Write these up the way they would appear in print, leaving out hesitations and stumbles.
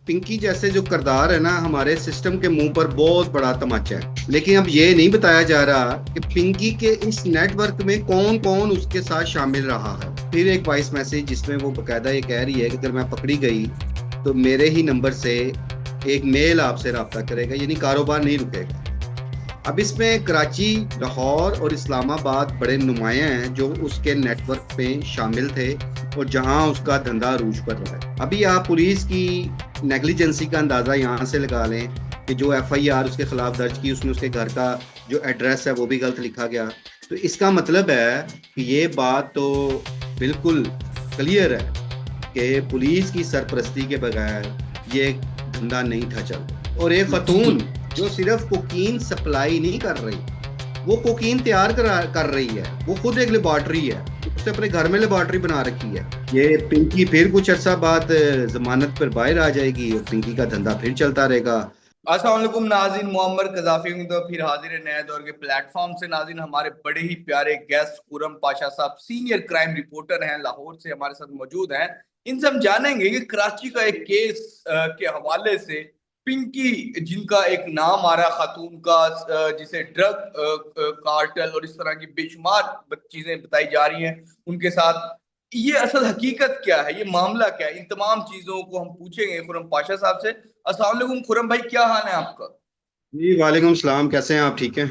पिंकी जैसे जो किरदार है ना हमारे सिस्टम के मुंह पर बहुत बड़ा तमाचा है। लेकिन अब ये नहीं बताया जा रहा कि पिंकी के इस नेटवर्क में कौन कौन उसके साथ शामिल रहा है। फिर एक वॉइस मैसेज जिसमें वो बकायदा ये कह रही है कि अगर मैं पकड़ी गई तो मेरे ही नंबर से एक मेल आपसे रब्ता करेगा, यानी कारोबार नहीं रुकेगा। अब इसमें कराची, लाहौर और इस्लामाबाद बड़े नुमाया हैं जो उसके नेटवर्क पे शामिल थे और जहां उसका धंधा अरूज पर रहा है। अभी आप पुलिस की नेग्लिजेंसी का अंदाजा यहाँ से लगा लें कि जो एफआईआर उसके खिलाफ दर्ज की उसमें उसके घर का जो एड्रेस है वो भी गलत लिखा गया। तो इसका मतलब है कि ये बात तो बिल्कुल क्लियर है कि पुलिस की सरपरस्ती के बगैर ये धंधा नहीं था चल। और एक खतून जो सिर्फ कोकीन सप्लाई नहीं कर रही, वो कोकीन तैयार कर रही है। वो खुद एक लेबॉर्ट्री है, उसने अपने घर में लेबॉर्ट्री बना रखी है। ये पिंकी फिर कुछ अर्सा बाद जमानत पर बाहर आ जाएगी और पिंकी का धंधा फिर चलता रहेगा। अस्सलाम वालेकुम नाज़रीन, मुअम्मर कज़ाफ़ी हूं तो फिर हाजिर है नए दौर के प्लेटफॉर्म से। नाज़रीन, हमारे बड़े ही प्यारे गेस्ट खुरम पाशा साहब सीनियर क्राइम रिपोर्टर हैं, लाहौर से हमारे साथ मौजूद हैं। इनसे हम जानेंगे कि कराची का एक केस के हवाले से पिंकी, जिनका एक नाम आ रहा खातून का, जिसे ड्रग कार्टेल और इस तरह की बेशुमार चीजें बताई जा रही हैं उनके साथ, ये असल हकीकत क्या है, ये मामला क्या है, इन तमाम चीजों को हम पूछेंगे खुरम पाशा साहब से। अस्सलाम वालेकुम खुरम भाई, क्या हाल है आपका? जी वालेकुम सलाम, कैसे हैं आप? ठीक हैं?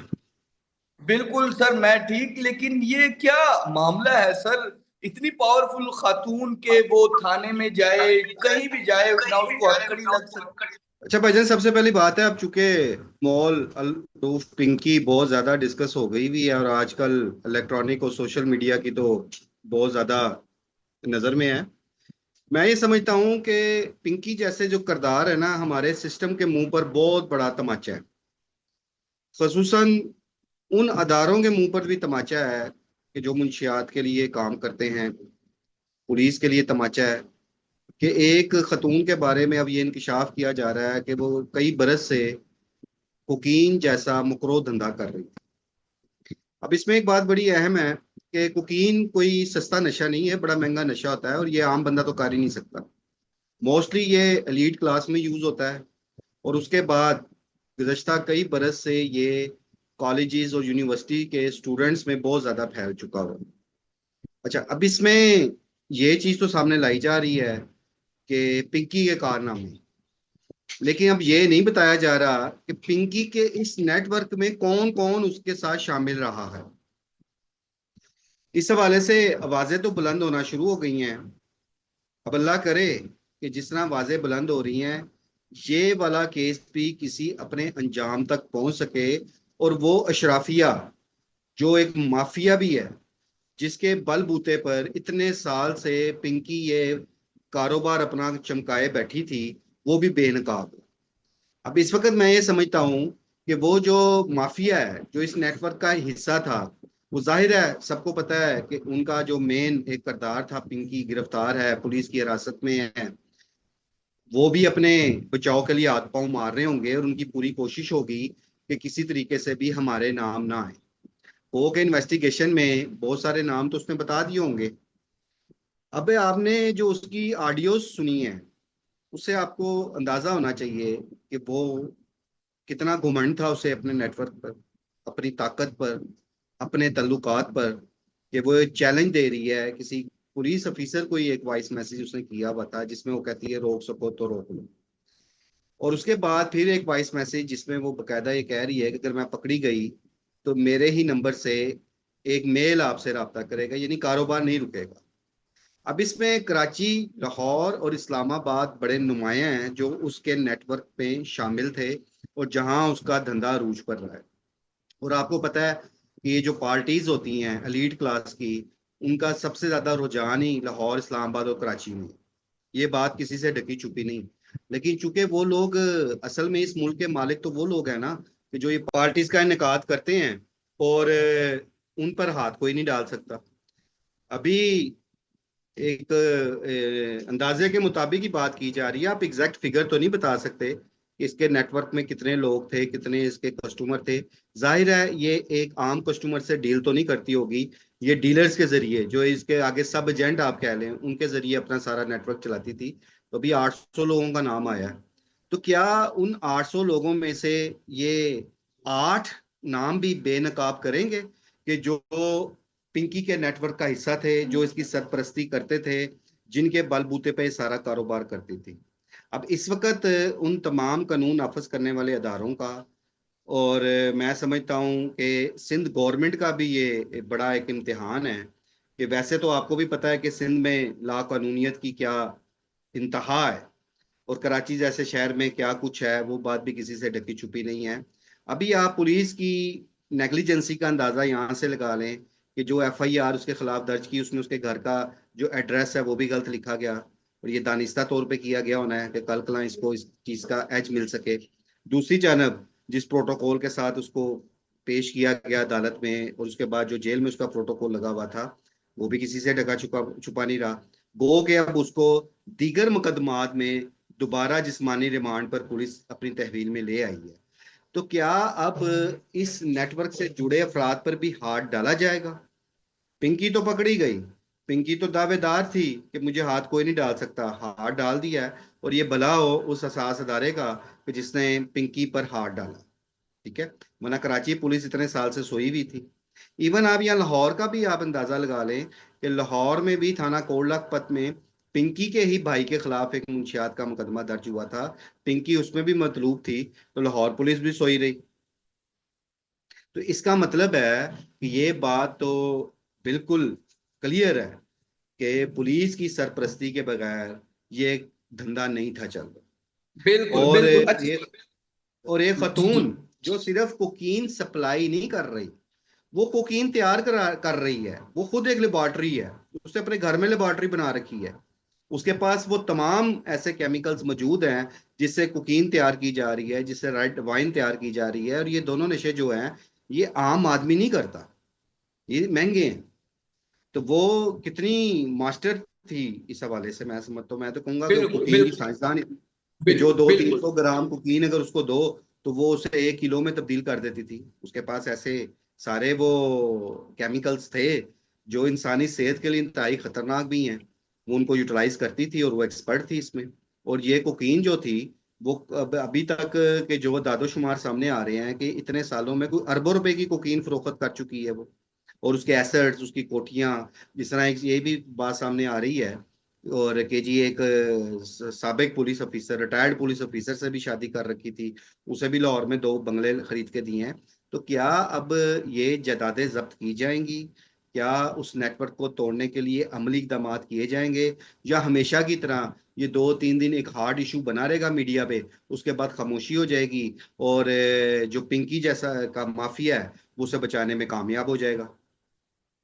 बिल्कुल सर, मैं ठीक। लेकिन ये क्या मामला है सर? इतनी पावरफुल खातून के वो थाने में जाए, कहीं भी जाए ना उसको हथकड़ी लग सकती। अच्छा भाईजान, सबसे पहली बात है, अब चूंकि मॉल रूफ पिंकी बहुत ज्यादा डिस्कस हो गई भी है और आजकल इलेक्ट्रॉनिक और सोशल मीडिया की तो बहुत ज्यादा नजर में है। मैं ये समझता हूँ कि पिंकी जैसे जो किरदार है ना हमारे सिस्टम के मुंह पर बहुत बड़ा तमाचा है। खसूसन उन अदारों के मुंह पर भी तमाचा है कि जो मुंशियात के लिए काम करते हैं। पुलिस के लिए तमाचा है कि एक खतून के बारे में अब ये इंकशाफ किया जा रहा है कि वो कई बरस से कोकीन जैसा मुकरो धंधा कर रही है। अब इसमें एक बात बड़ी अहम है कि कोकीन कोई सस्ता नशा नहीं है, बड़ा महंगा नशा होता है और ये आम बंदा तो कर ही नहीं सकता। मोस्टली ये एलीट क्लास में यूज होता है और उसके बाद गुज़श्ता कई बरस से ये कॉलेजेस और यूनिवर्सिटी के स्टूडेंट्स में बहुत ज्यादा फैल चुका हुआ है। अच्छा, अब इसमें ये चीज तो सामने लाई जा रही है कि पिंकी के कारनामे, लेकिन अब ये नहीं बताया जा रहा कि पिंकी के इस नेटवर्क में कौन कौन उसके साथ शामिल रहा है। इस हवाले से आवाजें तो बुलंद होना शुरू हो गई हैं। अब अल्लाह करे कि जिस तरह आवाजें बुलंद हो रही हैं, ये वाला केस भी किसी अपने अंजाम तक पहुंच सके और वो अशराफिया जो एक माफिया भी है, जिसके बलबूते पर इतने साल से पिंकी ये कारोबार अपना चमकाए बैठी थी, वो भी बेनकाब हो। अब इस वक्त मैं ये समझता हूँ कि वो जो माफिया है जो इस नेटवर्क का हिस्सा था, वो जाहिर है सबको पता है कि उनका जो मेन एक किरदार था पिंकी गिरफ्तार है, पुलिस की हिरासत में है। वो भी अपने बचाव के लिए हाथ पांव मार रहे होंगे और उनकी पूरी कोशिश होगी कि किसी तरीके से भी हमारे नाम ना आए। हो के इन्वेस्टिगेशन में बहुत सारे नाम तो उसने बता दिए होंगे। अब आपने जो उसकी ऑडियोज सुनी है, उससे आपको अंदाजा होना चाहिए कि वो कितना घुमंड था उसे अपने नेटवर्क पर, अपनी ताकत पर, अपने तल्लुकात पर, कि वो चैलेंज दे रही है किसी पुलिस ऑफिसर को। ही एक वॉइस मैसेज उसने किया हुआ था जिसमें वो कहती है रोक सको तो रोक लो। और उसके बाद फिर एक वॉइस मैसेज जिसमें वो बकायदा ये कह रही है कि अगर मैं पकड़ी गई तो मेरे ही नंबर से एक मेल आपसे रब्ता करेगा, यानी कारोबार नहीं रुकेगा। अब इसमें कराची, लाहौर और इस्लामाबाद बड़े नुमाया हैं जो उसके नेटवर्क पे शामिल थे और जहां उसका धंधा अरूज पर रहा है। और आपको पता है कि ये जो पार्टीज होती हैं एलीट क्लास की, उनका सबसे ज्यादा रुझान ही लाहौर, इस्लामाबाद और कराची में है। ये बात किसी से ढकी छुपी नहीं। लेकिन चूंकि वो लोग असल में इस मुल्क के मालिक तो वो लोग हैं ना कि जो ये पार्टीज का इनेकाद करते हैं और उन पर हाथ कोई नहीं डाल सकता। अभी एक अंदाजे के मुताबिक ही बात की जा रही है, आप एग्जैक्ट फिगर तो नहीं बता सकते कि इसके नेटवर्क में कितने लोग थे, कितने इसके कस्टमर थे। जाहिर है ये एक आम कस्टमर से डील तो नहीं करती होगी, ये डीलर्स के जरिए जो इसके आगे सब एजेंट आप कह लें उनके जरिए अपना सारा नेटवर्क चलाती थी। तो अभी 800 लोगों का नाम आया है। तो क्या उन 800 लोगों में से ये 8 नाम भी बेनकाब करेंगे कि जो पिंकी के नेटवर्क का हिस्सा थे, जो इसकी सरपरस्ती करते थे, जिनके बलबूते पे सारा कारोबार करती थी। अब इस वक्त उन तमाम कानून नाफज करने वाले अदारों का, और मैं समझता हूँ कि सिंध गवर्नमेंट का भी ये बड़ा एक इम्तिहान है कि वैसे तो आपको भी पता है कि सिंध में ला कानूनियत की क्या इंतहा है, और कराची जैसे शहर में क्या कुछ है वो बात भी किसी से ढकी छुपी नहीं है। अभी आप पुलिस की नेग्लिजेंसी का अंदाजा यहाँ से लगा लें कि जो एफआईआर उसके खिलाफ दर्ज की, उसमें उसके घर का जो एड्रेस है वो भी गलत लिखा गया, और ये दानिस्ता तौर पे किया गया होना है कि कल कला इसको इस चीज का एज मिल सके। दूसरी जानब जिस प्रोटोकॉल के साथ उसको पेश किया गया अदालत में, और उसके बाद जो जेल में उसका प्रोटोकॉल लगा हुआ था, वो भी किसी से ढका छुपा छुपा नहीं रहा। गो के अब उसको दीगर मुकदमात में दोबारा जिस्मानी रिमांड पर पुलिस अपनी तहवील में ले आई है। तो क्या अब इस नेटवर्क से जुड़े अफराद पर भी हाथ डाला जाएगा? पिंकी तो पकड़ी गई, पिंकी तो दावेदार थी कि मुझे हाथ कोई नहीं डाल सकता, हाथ डाल दिया है, और ये भला हो उस असास अदारे का कि जिसने पिंकी पर हाथ डाला। ठीक है, वरना कराची पुलिस इतने साल से सोई हुई थी। इवन आप यहाँ लाहौर का भी आप अंदाजा लगा लें कि लाहौर में भी थाना कोट लखपत में पिंकी के ही भाई के खिलाफ एक मुंशियात का मुकदमा दर्ज हुआ था। पिंकी उसमें भी मतलूब थी, तो लाहौर पुलिस भी सोई रही। तो इसका मतलब है कि ये बात तो बिल्कुल क्लियर है कि पुलिस की सरपरस्ती के बगैर ये धंधा नहीं था चल रहा। बिल्कुल और बिल्कुल। अच्छा। ये और एक जी जी। खतून जो सिर्फ कोकीन सप्लाई नहीं कर रही, वो कोकीन तैयार कर रही है। वो खुद एक लेबॉर्ट्री है, उसने अपने घर में लेबॉर्ट्री बना रखी है। उसके पास वो तमाम ऐसे केमिकल्स मौजूद हैं जिससे कोकीन तैयार की जा रही है, जिससे रेड वाइन तैयार की जा रही है। और ये दोनों नशे जो हैं, ये आम आदमी नहीं करता, ये महंगे हैं। तो वो कितनी मास्टर थी इस हवाले से, मैं समझता हूँ, मैं तो कहूंगा कि वो बिल्कुल कुकीन की बिल्कुल साइंसदान थी कि जो दो तीन बिल्कुल। सौ ग्राम कुकीन अगर उसको दो तो वो उसे 1 किलो में तब्दील कर देती थी। उसके पास ऐसे सारे वो केमिकल्स थे जो इंसानी सेहत के लिए इंतहाई खतरनाक भी हैं। वो उनको यूटिलाइज करती थी और वो एक्सपर्ट थी इसमें। और ये कुकीन जो थी, वो अभी तक के जो दादोशुमार सामने आ रहे हैं कि इतने सालों में कोई अरबों रुपए की कुकीन फरोख्त कर चुकी है वो। और उसके एसेट्स, उसकी कोठियां, जिस तरह एक ये भी बात सामने आ रही है, और के जी एक साबिक police officer, retired police officer से भी शादी कर रखी थी, उसे भी लाहौर में 2 बंगले खरीद के दिए हैं। तो क्या अब ये जायदादें जब्त की जाएंगी? क्या उस नेटवर्क को तोड़ने के लिए अमली इकदाम किए जाएंगे, या हमेशा की तरह ये 2-3 दिन एक हार्ड इशू बना रहेगा मीडिया पे, उसके बाद खामोशी हो जाएगी, और जो पिंकी जैसा का माफिया है वो उसे बचाने में कामयाब हो जाएगा?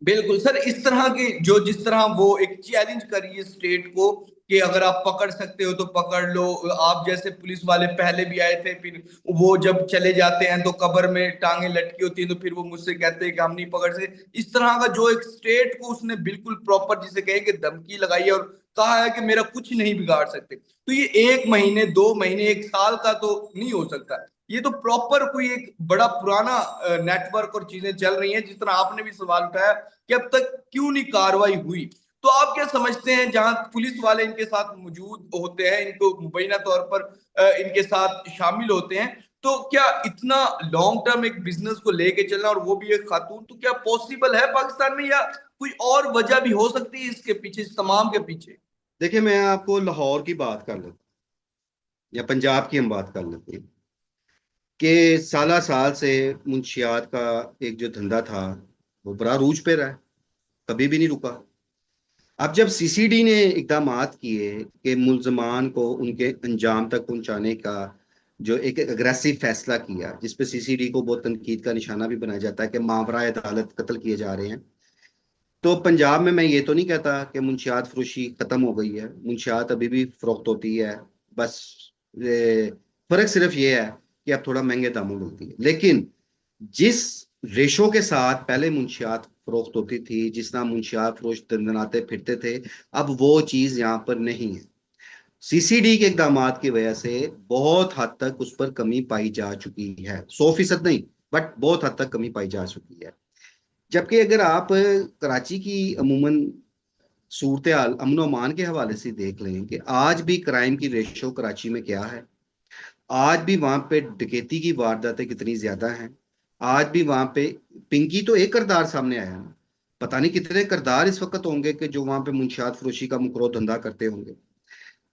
बिल्कुल सर, इस तरह के जो जिस तरह वो एक चैलेंज करिए स्टेट को कि अगर आप पकड़ सकते हो तो पकड़ लो। आप जैसे पुलिस वाले पहले भी आए थे, फिर वो जब चले जाते हैं तो कब्र में टांगे लटकी होती हैं, तो फिर वो मुझसे कहते हैं कि हम नहीं पकड़ सके। इस तरह का जो एक स्टेट को उसने बिल्कुल प्रॉपर जिसे कहे कि धमकी लगाई है और कहा है कि मेरा कुछ नहीं बिगाड़ सकते, तो ये 1 महीने 2 महीने 1 साल का तो नहीं हो सकता। ये तो प्रॉपर कोई एक बड़ा पुराना नेटवर्क और चीजें चल रही हैं। जिस तरह आपने भी सवाल उठाया कि अब तक क्यों नहीं कार्रवाई हुई, तो आप क्या समझते हैं जहां पुलिस वाले इनके साथ मौजूद होते हैं, इनको मुबैना तौर पर इनके साथ शामिल होते हैं, तो क्या इतना लॉन्ग टर्म एक बिजनेस को लेके चलना, और वो भी एक खातून, तो क्या पॉसिबल है पाकिस्तान में, या कोई और वजह भी हो सकती है इसके पीछे, इस तमाम के पीछे? देखिए, मैं आपको लाहौर की बात कर लेता या पंजाब की हम बात कर लेते हैं कि साला साल से मुंशियात का एक जो धंधा था वो बड़ा रूज पे रहा है, कभी भी नहीं रुका। अब जब सीसीडी ने इकदाम किए कि मुलजमान को उनके अंजाम तक पहुंचाने का जो एक अग्रेसिव फैसला किया, जिसपे सीसीडी को बहुत तनकीद का निशाना भी बनाया जाता है कि मावरा अदालत कत्ल किए जा रहे हैं, तो पंजाब में मैं ये तो नहीं कहता कि मुंशियात फरोशी खत्म हो गई है, मुंशियात अभी भी फरोख्त होती है। बस फर्क सिर्फ ये है कि अब थोड़ा महंगे दामों में मिलती है। लेकिन जिस रेशो के साथ पहले मुंशियात फरोख्त होती थी, जिस तरह मुंशियात फरोश दंदनाते फिरते थे, अब वो चीज यहाँ पर नहीं है। सीसीडी के इकदाम की वजह से बहुत हद तक उस पर कमी पाई जा चुकी है, 100% नहीं, बट बहुत हद तक कमी पाई जा चुकी है। जबकि अगर आप कराची की अमूमन सूरत हाल अमन और अमान के हवाले से देख लें कि आज भी क्राइम की रेशो कराची में क्या है। आज भी वहां पे डकैती की वारदातें कितनी ज्यादा हैं। आज भी वहां पे पिंकी तो एक किरदार सामने आया ना, पता नहीं कितने किरदार इस वक्त होंगे कि जो वहां पे मुंशियात फरोशी का मुकरो धंधा करते होंगे।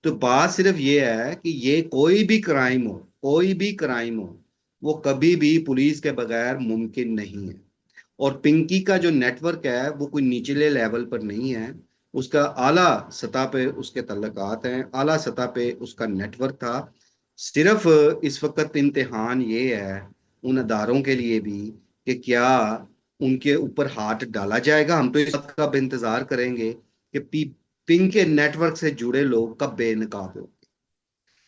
तो बात सिर्फ ये है कि ये कोई भी क्राइम हो, कोई भी क्राइम हो, वो कभी भी पुलिस के बगैर मुमकिन नहीं है। और पिंकी का जो नेटवर्क है वो कोई निचले लेवल पर नहीं है, उसका आला सतह पे उसके तल्लकात हैं, आला सतह पे उसका नेटवर्क था। सिर्फ इस वक्त इम्तिहान ये है उन अदारों के लिए भी कि क्या उनके ऊपर हाथ डाला जाएगा। हम तो इस बात का अब इंतजार करेंगे कि पिंक के नेटवर्क से जुड़े लोग कब बेनकाब हो,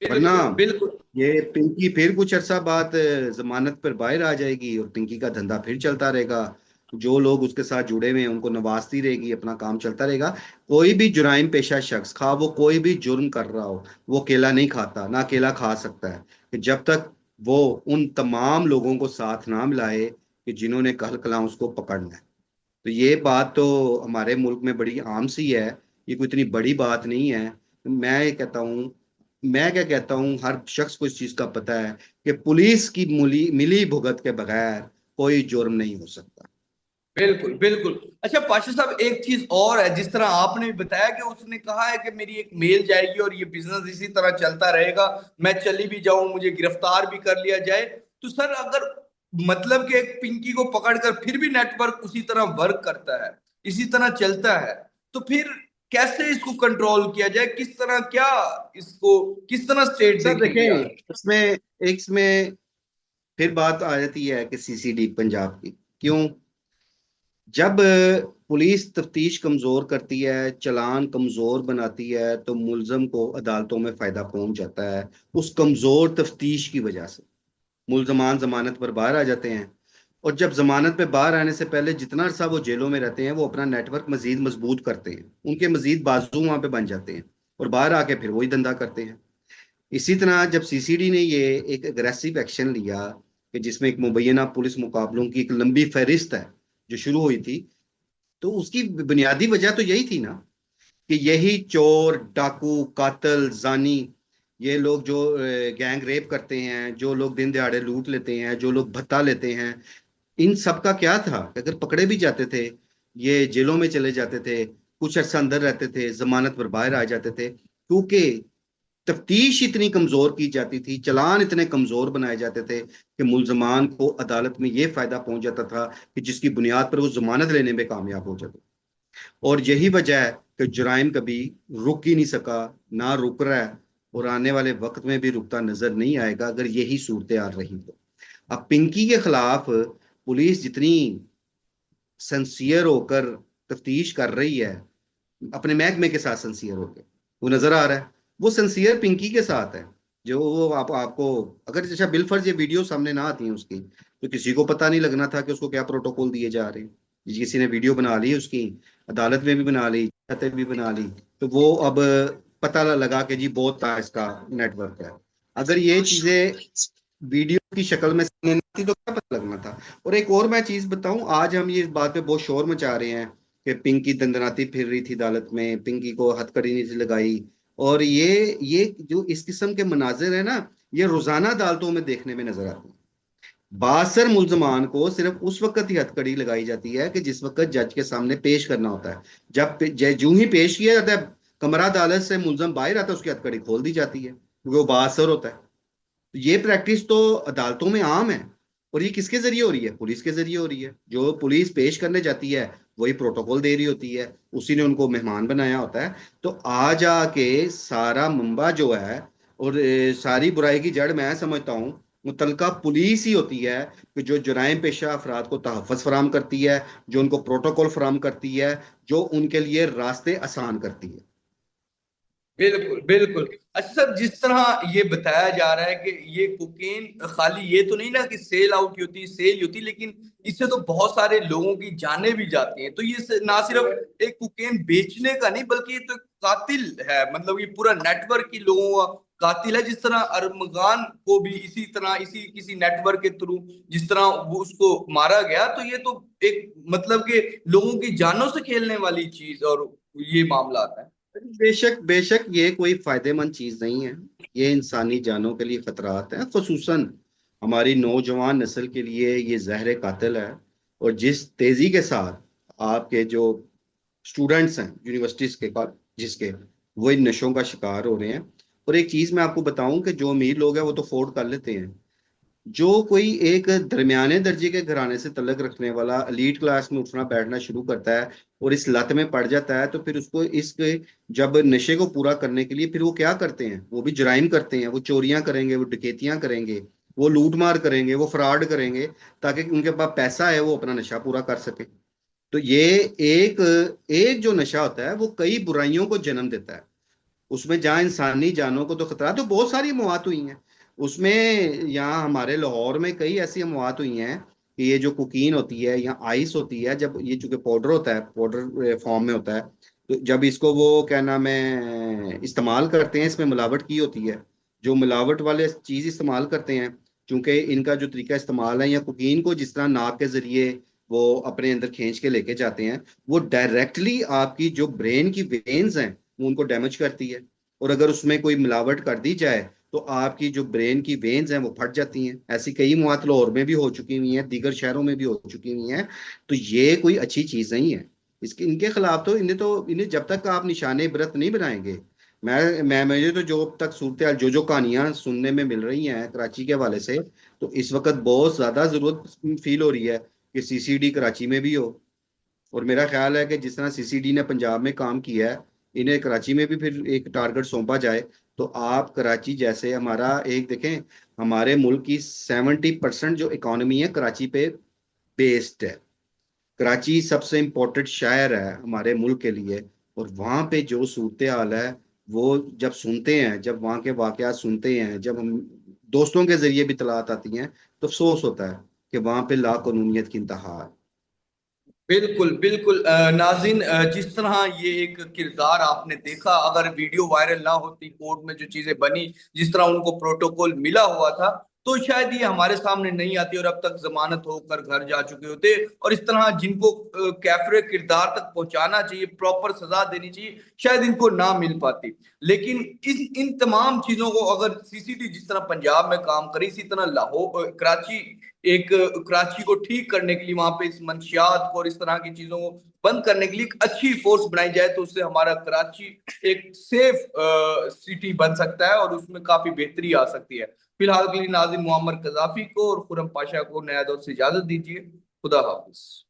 वरना बिल्कुल बिल्कुल। ये पिंकी फिर कुछ अरसा बाद जमानत पर बाहर आ जाएगी और पिंकी का धंधा फिर चलता रहेगा। जो लोग उसके साथ जुड़े हुए हैं उनको नवाजती रहेगी, अपना काम चलता रहेगा। कोई भी जुराइम पेशा शख्स, खा वो कोई भी जुर्म कर रहा हो, वो अकेला नहीं खाता, ना अकेला खा सकता है, कि जब तक वो उन तमाम लोगों को साथ ना मिलाए कि जिन्होंने कल कला उसको पकड़ना है। तो ये बात तो हमारे मुल्क में बड़ी आम सी है, ये कोई इतनी बड़ी बात नहीं है। मैं ये कहता हूँ, मैं क्या कहता हूँ, हर शख्स को इस चीज का पता है कि पुलिस की मिली मिली भुगत के बगैर कोई जुर्म नहीं हो सकता। बिल्कुल बिल्कुल। अच्छा पाशा साहब, एक चीज और है, जिस तरह आपने भी बताया कि उसने कहा है कि मेरी एक मेल जाएगी और ये बिजनेस इसी तरह चलता रहेगा, मैं चली भी जाऊं, मुझे गिरफ्तार भी कर लिया जाए। तो सर अगर मतलब कि एक पिंकी को पकड़कर फिर भी नेटवर्क उसी तरह वर्क करता है, इसी तरह चलता है, तो फिर कैसे इसको कंट्रोल किया जाए, किस तरह, क्या इसको किस तरह स्टेट सर देखेगी देखें, आगे? इसमें फिर बात आ जाती है कि सीसीडी पंजाब की क्यों। जब पुलिस तफ्तीश कमजोर करती है, चलान कमजोर बनाती है, तो मुलजम को अदालतों में फायदा पहुंच जाता है उस कमजोर तफ्तीश की वजह से। मुलजमान जमानत पर बाहर आ जाते हैं, और जब जमानत पे बाहर आने से पहले जितना अरसा वो जेलों में रहते हैं वो अपना नेटवर्क मजीद मजबूत करते हैं, उनके मजीद बाजू वहां पे बन जाते हैं, और बाहर आके फिर वही धंधा करते हैं। इसी तरह जब सीसीडी ने ये एक अग्रेसिव एक्शन लिया कि जिसमें एक मुबैना पुलिस मुकाबलों की एक लंबी फहरिस्त है जो शुरू हुई थी, तो उसकी बुनियादी वजह तो यही थी ना कि यही चोर डाकू कातल जानी, ये लोग जो गैंग रेप करते हैं, जो लोग दिन दिहाड़े लूट लेते हैं, जो लोग भत्ता लेते हैं, इन सब का क्या था कि अगर पकड़े भी जाते थे, ये जेलों में चले जाते थे, कुछ अर्सा अंदर रहते थे, जमानत पर बाहर आ जाते थे, क्योंकि तफ्तीश इतनी कमजोर की जाती थी, चलान इतने कमजोर बनाए जाते थे कि मुलजमान को अदालत में यह फायदा पहुंच जाता था कि जिसकी बुनियाद पर वो जमानत लेने में कामयाब हो जाते। और यही वजह है कि जुराइम कभी रुक ही नहीं सका, ना रुक रहा है, और आने वाले वक्त में भी रुकता नजर नहीं आएगा अगर यही सूरत हाल रही तो। अब पिंकी के खिलाफ पुलिस जितनी सिंसियर होकर तफ्तीश कर रही है, अपने महकमे के साथ सिंसियर होकर, वो नजर आ रहा है वो सिंसियर पिंकी के साथ है। जो वो आपको अगर जैसा बिलफर्ज ये वीडियो सामने ना आती है उसकी, तो किसी को पता नहीं लगना था कि उसको क्या प्रोटोकॉल दिए जा रहे हैं। किसी ने वीडियो बना ली उसकी, अदालत में भी बना ली, छतें भी बना ली, तो वो अब पता लगा कि जी बहुत था इसका नेटवर्क है। अगर ये चीजें वीडियो की शक्ल में सामने नहीं आती तो क्या पता लगना था। और एक और मैं चीज बताऊं, आज हम ये इस बात पे बहुत शोर मचा रहे हैं कि पिंकी दंदनाती फिर रही थी अदालत में, पिंकी को हथकड़ी नहीं थी लगाई, और ये जो इस किस्म के मनाजिर है ना, ये रोजाना अदालतों में देखने में नजर आते हैं। बासर मुलजमान को सिर्फ उस वक्त ही हथकड़ी लगाई जाती है कि जिस वक्त जज के सामने पेश करना होता है। जूं ही पेश किया जाता है, कमरा अदालत से मुलजम बाहर आता है, उसकी हथकड़ी खोल दी जाती है क्योंकि वो बासर होता है। तो ये प्रैक्टिस तो अदालतों में आम है। और ये किसके जरिए हो रही है? पुलिस के जरिए हो रही है। जो पुलिस पेश करने जाती है वही प्रोटोकॉल दे रही होती है, उसी ने उनको मेहमान बनाया होता है। तो आ जाके सारा मंबा जो है, और सारी बुराई की जड़ मैं समझता हूँ मुतलका पुलिस ही होती है, कि जो जुराइम पेशा अफराद को तहफ़्फ़ुज़ फराम करती है, जो उनको प्रोटोकॉल फराम करती है, जो उनके लिए रास्ते आसान करती है। बिल्कुल बिल्कुल। अच्छा सर, जिस तरह ये बताया जा रहा है कि ये कोकेन खाली ये तो नहीं ना कि सेल आउट होती, सेल होती, लेकिन इससे तो बहुत सारे लोगों की जानें भी जाती हैं। तो ये ना सिर्फ एक कोकेन बेचने का नहीं, बल्कि ये तो एक कातिल है, मतलब ये पूरा नेटवर्क ही लोगों का कातिल है। जिस तरह अरमगान को भी इसी तरह इसी किसी नेटवर्क के थ्रू जिस तरह वो उसको मारा गया, तो ये तो एक मतलब कि लोगों की जानों से खेलने वाली चीज और ये मामला आता है। बेशक बेशक ये कोई फायदेमंद चीज नहीं है। ये इंसानी जानों के लिए खतरात है, खुसूसन हमारी नौजवान नस्ल के लिए ये जहर कातिल है। और जिस तेजी के साथ आपके जो स्टूडेंट्स हैं यूनिवर्सिटीज के का जिसके वो इन नशों का शिकार हो रहे हैं। और एक चीज मैं आपको बताऊं कि जो अमीर लोग हैं वो तो अफोर्ड कर लेते हैं। जो कोई एक दरमियाने दर्जे के घराने से तल्लक रखने वाला एलीट क्लास में उठना बैठना शुरू करता है और इस लत में पड़ जाता है, तो फिर उसको इस जब नशे को पूरा करने के लिए फिर वो क्या करते हैं, वो भी जुराइम करते हैं, वो चोरियां करेंगे, वो डकैतियां करेंगे, वो लूट मार करेंगे, वो फ्रॉड करेंगे, ताकि उनके पास पैसा है वो अपना नशा पूरा कर सके। तो ये एक एक जो नशा होता है वो कई बुराइयों को जन्म देता है। उसमें जहाँ इंसानी जानों को तो खतरा, तो बहुत सारी मौत हुई हैं उसमें। यहाँ हमारे लाहौर में कई ऐसी मौत हुई हैं कि ये जो कुकीन होती है या आइस होती है, जब ये चूंकि पाउडर होता है, पाउडर फॉर्म में होता है, तो जब इसको वो क्या नाम है इस्तेमाल करते हैं, इसमें मिलावट की होती है। जो मिलावट वाले चीज इस्तेमाल करते हैं, चूंकि इनका जो तरीका इस्तेमाल है, या कुकीन को जिस तरह नाक के जरिए वो अपने अंदर खींच के लेके जाते हैं, वो डायरेक्टली आपकी जो ब्रेन की वेन्स हैं वो उनको डैमेज करती है। और अगर उसमें कोई मिलावट कर दी जाए तो आपकी जो ब्रेन की वेन्स हैं वो फट जाती हैं। ऐसी कई मौत लाहौर में भी हो चुकी हुई हैं, दीगर शहरों में भी हो चुकी हुई हैं। तो ये कोई अच्छी चीज नहीं है। इसके इनके खिलाफ तो इन्हें जब तक आप निशाने इबरत नहीं बनाएंगे। मैं मुझे तो जो अब तक सूरत हाल जो जो कहानियां सुनने में मिल रही हैं कराची के हवाले से, तो इस वक्त बहुत ज्यादा जरूरत फील हो रही है कि सीसीडी कराची में भी हो। और मेरा ख्याल है कि जिस तरह सीसीडी ने पंजाब में काम किया है, इन्हें कराची में भी फिर एक टारगेट सौंपा जाए। तो आप कराची जैसे हमारा एक देखें, हमारे मुल्क की 70% जो इकोनॉमी है कराची पे बेस्ड है। कराची सबसे इम्पोर्टेंट शहर है हमारे मुल्क के लिए। और वहाँ पे जो सूरत हाल है, वो जब सुनते हैं, जब वहाँ के वाकयात सुनते हैं, जब हम दोस्तों के जरिए भी तलात आती हैं, तो अफसोस होता है कि वहाँ पे लाकानूनियत की इंतहा है। बिल्कुल बिल्कुल नाज़रीन, जिस तरह ये एक किरदार आपने देखा, अगर वीडियो वायरल ना होती, कोर्ट में जो चीजें बनी, जिस तरह उनको प्रोटोकॉल मिला हुआ था, तो शायद ये हमारे सामने नहीं आती और अब तक जमानत होकर घर जा चुके होते। और इस तरह जिनको कैफरे किरदार तक पहुंचाना चाहिए, प्रॉपर सजा देनी चाहिए, शायद इनको ना मिल पाती। लेकिन इन तमाम चीजों को अगर सीसीटी जिस तरह पंजाब में काम करे, इसी तरह लाहौर कराची एक कराची को ठीक करने के लिए, वहां पे इस मंशियात को और इस तरह की चीजों को बंद करने के लिए एक अच्छी फोर्स बनाई जाए, तो उससे हमारा कराची एक सेफ सिटी बन सकता है और उसमें काफी बेहतरी आ सकती है। फिलहाल के लिए नाज़िम मोहम्मद कजाफी को और खुरम पाशा को नया दौर से इजाजत दीजिए। खुदा हाफिज।